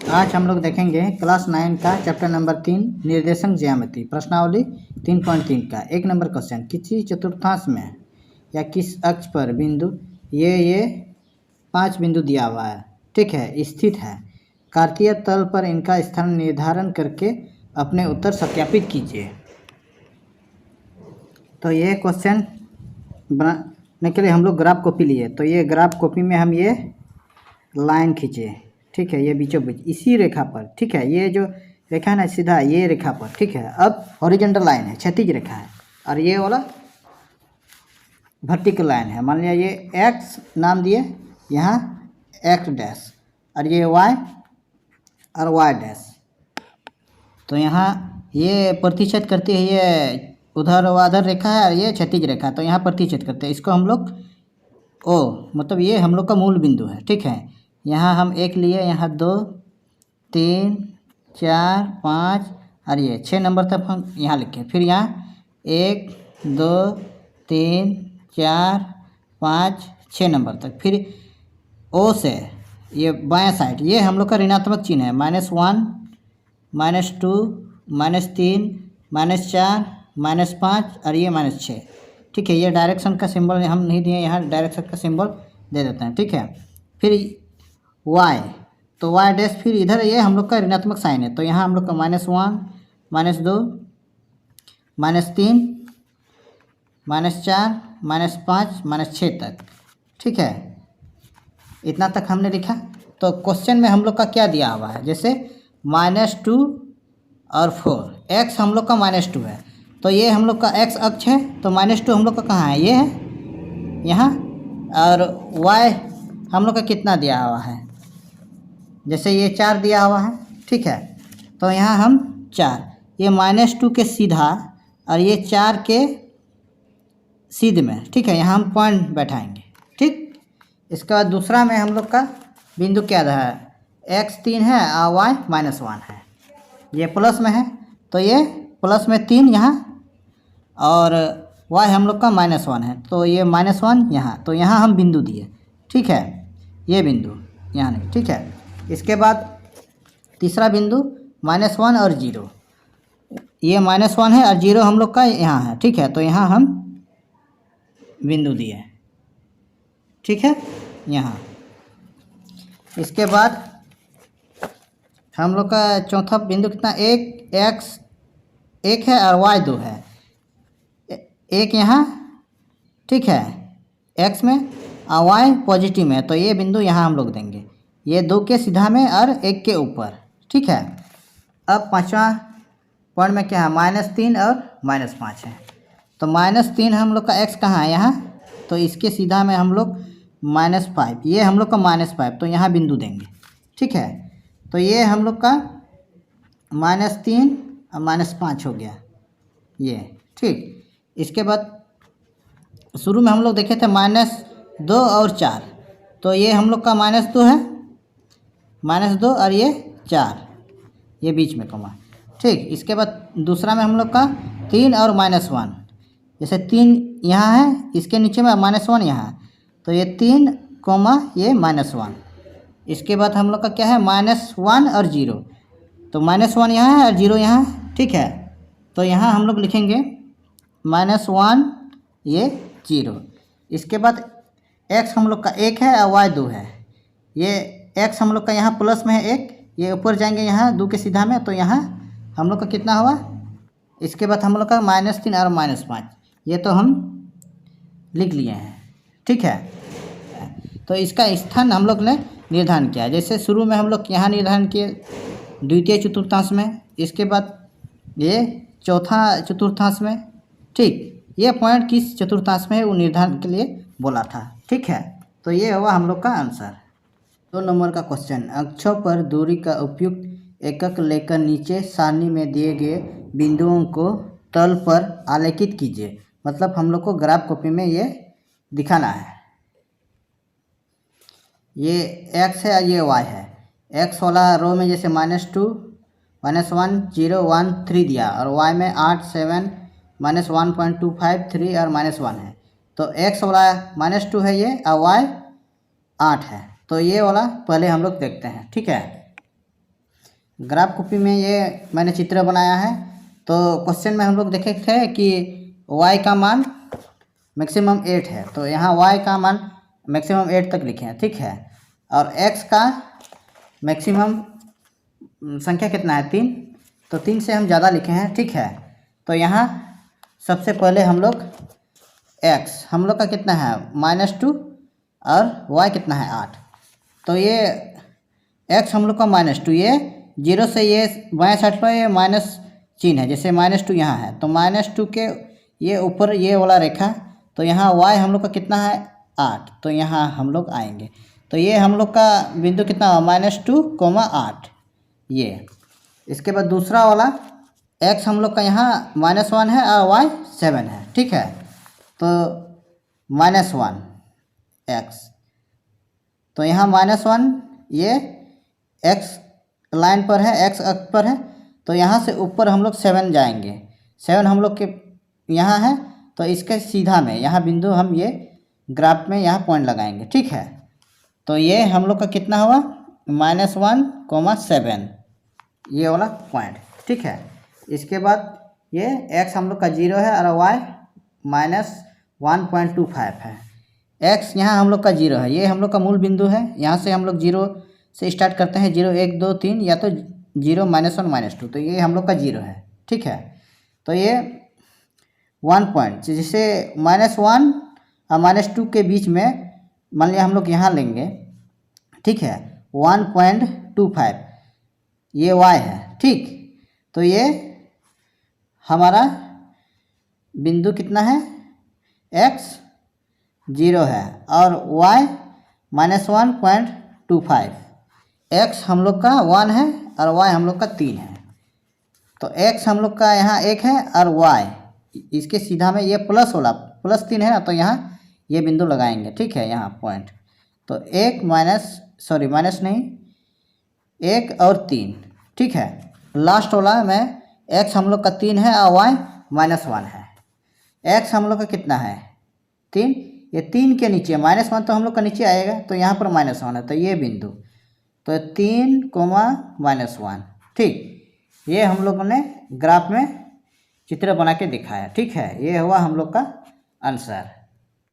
आज हम लोग देखेंगे क्लास 9 का चैप्टर नंबर 3 निर्देशांक ज्यामिति प्रश्नावली 3.3 का 1 नंबर क्वेश्चन। किसी चतुर्थांश में या किस अक्ष पर बिंदु ये 5 बिंदु दिया हुआ है, ठीक है, स्थित है। कार्तीय तल पर इनका स्थान निर्धारण करके अपने उत्तर सत्यापित कीजिए। तो ये क्वेश्चन बनाने के लिए हम लोग ग्राफ कॉपी लिए। तो ये ग्राफ कॉपी में हम ये लाइन खींचे, ठीक है, ये बीचों बीच इसी रेखा पर, ठीक है, ये जो रेखा है ना सीधा ये रेखा पर, ठीक है। अब हॉरिजॉन्टल लाइन है, क्षैतिज रेखा है, और ये वाला वर्टिकल लाइन है। मान लिया ये एक्स नाम दिए, यहाँ एक्स डैश, और ये वाई और वाई डैश। तो यहाँ ये प्रतिच्छेद करती है, ये ऊर्ध्वाधर रेखा है और ये क्षैतिज रेखा, तो यहाँ प्रतिच्छेद करते हैं। इसको हम लोग मतलब ये हम लोग का मूल बिंदु है, ठीक है। यहाँ हम 1 लिए, यहाँ 2 3 4 5 और ये 6 नंबर तक हम यहाँ लिखे। फिर यहाँ 1 2 3 4 5 6 नंबर तक। फिर ओ से ये बायां साइड, ये हम लोग का ऋणात्मक चिन्ह है, -1 -2 -3 -4 -5 और ये -6, ठीक है। ये डायरेक्शन का सिंबल हम नहीं दिए, यहाँ डायरेक्शन का सिंबल दे देते हैं, ठीक है। फिर y, तो y डैश, फिर इधर ये हम लोग का ऋणात्मक साइन है, तो यहाँ हम लोग का -1 -2 -3 -4 -5 -6 तक, ठीक है। इतना तक हमने लिखा। तो क्वेश्चन में हम लोग का क्या दिया हुआ है, जैसे -2 और 4, x हम लोग का -2 है, तो ये हम लोग का x अक्ष है, तो -2 हम लोग का कहाँ है, ये है यहाँ, और y हम लोग का कितना दिया हुआ है, जैसे ये 4 दिया हुआ है, ठीक है। तो यहाँ हम 4, ये -2 के सीधा और ये 4 के सीध में, ठीक है, यहाँ हम पॉइंट बैठाएंगे, ठीक। इसके बाद दूसरा में हम लोग का बिंदु क्या रहा है, x 3 है और y -1 है, ये प्लस में है, तो ये प्लस में 3 यहाँ, और y हम लोग का -1 है, तो ये -1 यहाँ, तो यहाँ हम बिंदु दिए, ठीक है, ये बिंदु यहाँ नहीं, ठीक है। इसके बाद तीसरा बिंदु -1 और 0, ये -1 है और 0 हम लोग का यहाँ है, ठीक है, तो यहाँ हम बिंदु दिए, ठीक है, यहाँ। इसके बाद हम लोग का चौथा बिंदु कितना, 1 x 1 है और y 2 है, 1 यहाँ, ठीक है, x में और y पॉजिटिव में है, तो ये बिंदु यहाँ हम लोग देंगे, ये 2 के सीधा में और 1 के ऊपर, ठीक है। अब पांचवा पॉइंट में क्या है, -3 और -5 है, तो -3 हम लोग का x कहाँ है, यहाँ, तो इसके सीधा में हम लोग -5, ये हम लोग का -5, तो यहाँ बिंदु देंगे, ठीक है। तो ये हम लोग का -3 और -5 हो गया ये, ठीक। इसके बाद शुरू में हम लोग देखे थे -2 और 4, तो ये हम लोग का -2 है, -2 और ये 4, ये बीच में कमा, ठीक। इसके बाद दूसरा में हम लोग का 3 और -1, जैसे 3 यहाँ है, इसके नीचे में -1 यहाँ, तो ये 3, ये -1। इसके बाद हम लोग का क्या है, -1 और 0, तो -1 यहाँ है और 0 यहाँ है, ठीक है। तो यहाँ हम लोग लिखेंगे -1 ये 0। इसके बाद x हम लोग का 1 है और y 2 है, ये x हम लोग का यहाँ प्लस में है 1, ये ऊपर जाएंगे यहाँ 2 के सीधा में, तो यहाँ हम लोग का कितना हुआ। इसके बाद हम लोग का -3 और -5, ये तो हम लिख लिए हैं, ठीक है। तो इसका स्थान हम लोग ने निर्धारण किया, जैसे शुरू में हम लोग यहाँ निर्धारण किए द्वितीय चतुर्थांश में, इसके बाद ये चौथा चतुर्थांश में, ठीक। ये पॉइंट किस चतुर्थांश में है वो निर्धारण के लिए बोला था, ठीक है। तो ये हुआ हम लोग का आंसर। 2 नंबर का क्वेश्चन, अक्षों पर दूरी का उपयुक्त एकक लेकर नीचे सारणी में दिए गए बिंदुओं को तल पर आलेखित कीजिए। मतलब हम लोग को ग्राफ कॉपी में ये दिखाना है, ये x है और ये y है। x वाला रो में जैसे -2 -1 0 1 3 दिया, और y में 8 7 -1.25 3 और -1 है, तो x वाला -2 है ये, और y 8 है, तो ये वाला पहले हम लोग देखते हैं, ठीक है। ग्राफ कॉपी में ये मैंने चित्र बनाया है। तो क्वेश्चन में हम लोग देखे थे कि y का मान मैक्सिमम 8 है, तो यहाँ y का मान मैक्सिमम 8 तक लिखे हैं, ठीक है। और x का मैक्सिमम संख्या कितना है, 3, तो 3 से हम ज़्यादा लिखे हैं, ठीक है। तो यहाँ सबसे पहले हम लोग x हम लोग का कितना है -2 और y कितना है 8, तो ये x हम लोग का -2, ये 0 से ये बाएं साइड पर ये माइनस चिन्ह है, जैसे -2 यहाँ है, तो -2 के ये ऊपर ये वाला रेखा, तो यहाँ y हम लोग का कितना है 8, तो यहाँ हम लोग आएंगे। तो ये हम लोग का बिंदु कितना हुआ -2, 8 ये। इसके बाद दूसरा वाला x हम लोग का यहाँ -1 है और y 7 है, ठीक है। तो -1 x, तो यहाँ -1 ये x लाइन पर है, x अक्ष पर है, तो यहाँ से ऊपर हम लोग 7 जाएंगे। 7 हम लोग के यहाँ है, तो इसके सीधा में यहाँ बिंदु हम ये ग्राफ में यहाँ पॉइंट लगाएंगे, ठीक है। तो ये हम लोग का कितना हुआ -1, 7 ये वाला पॉइंट, ठीक है। इसके बाद ये x हम लोग का 0 है और y -1.25 है। x यहाँ हम लोग का 0 है, ये हम लोग का मूल बिंदु है। यहाँ से हम लोग 0 से स्टार्ट करते हैं, 0 1 2 3 या तो 0 -1 -2, तो ये हम लोग का 0 है, ठीक है। तो ये 1 पॉइंट, जैसे -1 और -2 के बीच में मान लिया हम लोग यहाँ लेंगे, ठीक है, 1.25 ये y है, ठीक। तो ये हमारा बिंदु कितना है x 0 है और y -1.25, x हम लोग का 1 है और y हम लोग का 3 है। तो x हम लोग का यहाँ 1 है और y इसके सीधा में ये प्लस वाला +3 है ना, तो यहाँ ये बिंदु लगाएंगे, ठीक है, यहाँ पॉइंट। तो 1 और 3, ठीक है। लास्ट वाला में x हम लोग का 3 है और y -1 है। x हम लोग का कितना है 3, ये 3 के नीचे -1 तो हम लोग का नीचे आएगा, तो यहाँ पर -1 है, तो ये बिंदु, तो 3, -1, ठीक। ये हम लोगों ने ग्राफ में चित्र बना के दिखाया, ठीक है। ये हुआ हम लोग का आंसर।